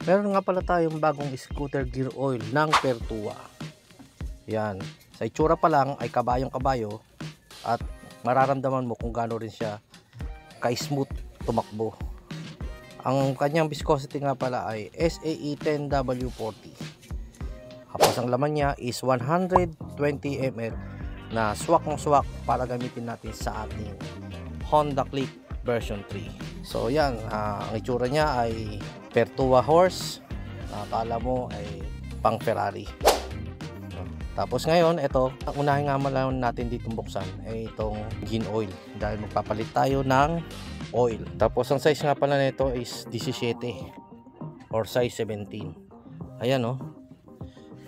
Meron nga pala tayong bagong scooter gear oil ng Pertua. Yan. Sa itsura pa lang ay kabayong-kabayo at mararamdaman mo kung gaano rin siya ka-smooth tumakbo. Ang kanyang viscosity nga pala ay SAE 10W40. Tapos ang laman niya is 120 ml na swak ng swak para gamitin natin sa ating Honda Click version 3. So yan, ang itsura niya ay Pertua horse. Akala mo ay pang Ferrari. Tapos ngayon, ito, ang unahin nga malaman natin ditong buksan ay itong engine oil dahil magpapalit tayo ng oil. Tapos ang size nga pala nito is 17 or size 17. Ayan, oh.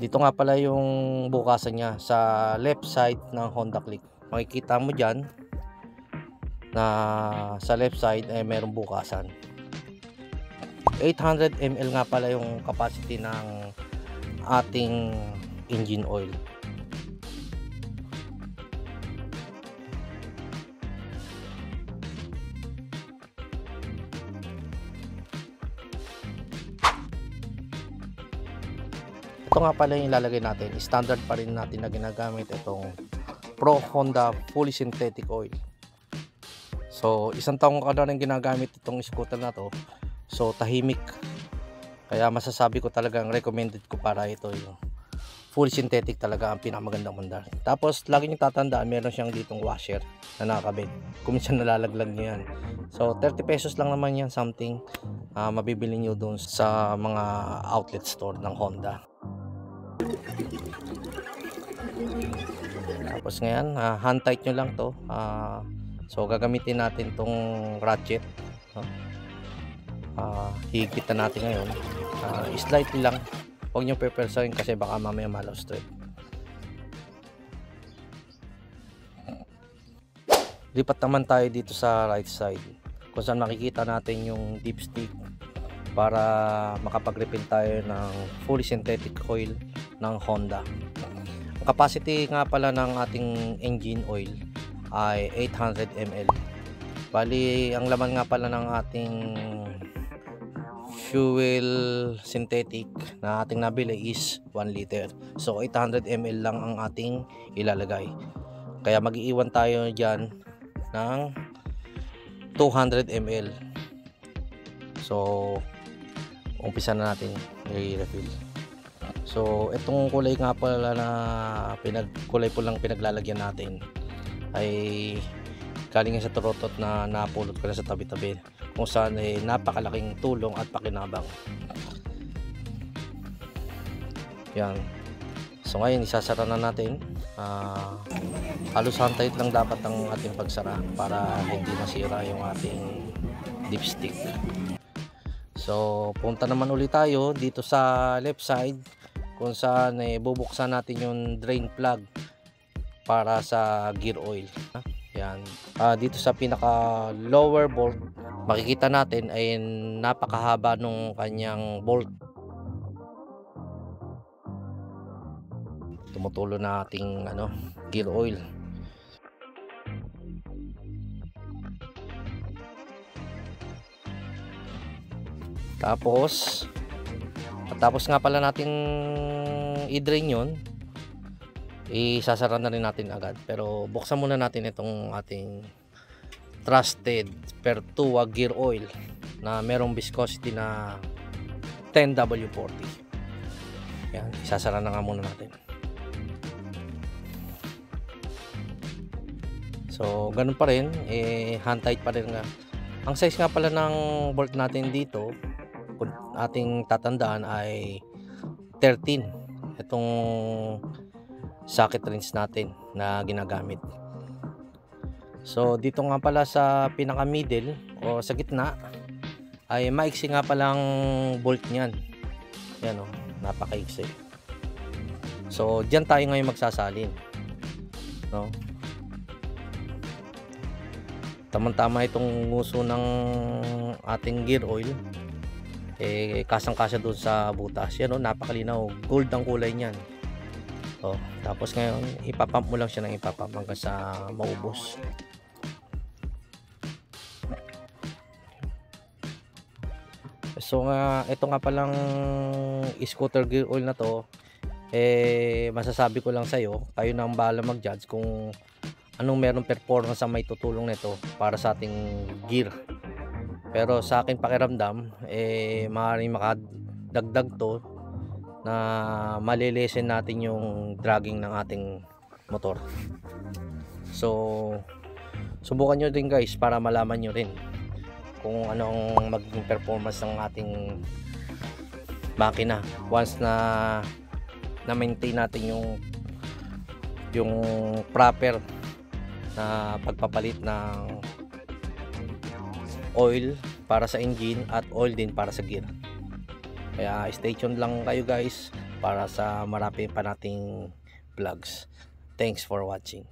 Dito nga pala yung bukasan niya sa left side ng Honda Click. Makikita mo dyan na sa left side ay mayroong bukasan. 800 ml nga pala yung capacity ng ating engine oil. Ito nga pala yung ilalagay natin. Standard pa rin natin na ginagamit itong Pro Honda Fully Synthetic Oil. So isang taong ka na rin ginagamit itong scooter na to. So tahimik. Kaya masasabi ko talagang recommended ko para ito yung fully synthetic talaga ang pinakamagandang mandar. Tapos lagi nyo tatandaan meron siyang ditong washer na nakakabit. Kung minsan nalalaglag nyo yan. So 30 pesos lang naman yan something. Mabibili nyo doon sa mga outlet store ng Honda. Tapos ngayon hand tight nyo lang to. So gagamitin natin tong ratchet. Higpitan natin ngayon. Slightly lang. Huwag nyo pepersahin kasi baka mamaya malaw straight. Lipat naman tayo dito sa right side kung saan makikita natin yung dipstick para makapag-refill tayo ng fully synthetic oil ng Honda. Ang capacity nga pala ng ating engine oil ay 800 ml. Bali ang laman nga pala ng ating fuel synthetic na ating nabili is 1 liter. So 800 ml lang ang ating ilalagay. Kaya mag-iiwan tayo dyan ng 200 ml. So umpisa na natin i-refill. So itong kulay nga pala na kulay po lang pinaglalagyan natin ay galing sa turotot na napulot ko na sa tabi-tabi, kung saan ay napakalaking tulong at pakinabang. Yan. So ngayon isasara na natin. Halos hand-tight lang dapat ang ating pagsara para hindi masira yung ating dipstick. So punta naman ulit tayo dito sa left side kung saan bubuksan natin yung drain plug para sa gear oil. Yan. Dito sa pinaka lower bolt makikita natin ay napakahaba nung kanyang bolt. Tumutulo na ating gear oil. Tapos nga pala natin i-drain yun, isasara na rin natin agad. Pero buksan muna natin itong ating trusted Pertua gear oil na merong viscosity na 10W40. Yan, isasara na nga muna natin. So ganun pa rin, hand tight pa rin nga. Ang size nga pala ng bolt natin dito, kung ating tatandaan, ay 13. Itong socket wrench natin na ginagamit. So dito nga pala sa pinaka middle o sa gitna ay maiksi nga palang bolt niyan. Yan, napakaiksi. So diyan tayo ngayon magsasalin, no? Tamang-tama itong nguso ng ating gear oil, kasang-kasya doon sa butas. Yan, napakalinaw, gold ang kulay niyan. Tapos ngayon ipapump mo lang siya ng ipapump hanggang sa maubos. So ito nga palang scooter gear oil na to, masasabi ko lang sa'yo, kayo na ang bahala mag-judge kung anong merong performance ang may tutulong nito para sa ating gear. Pero sa akin pakiramdam, maaaring makadagdag to na malilesen natin yung dragging ng ating motor. So subukan nyo din guys para malaman nyo rin kung anong magiging performance ng ating makina once na maintain natin yung proper na pagpapalit ng oil para sa engine at oil din para sa gear. Kaya stay tuned lang kayo guys para sa marami pa nating vlogs. Thanks for watching.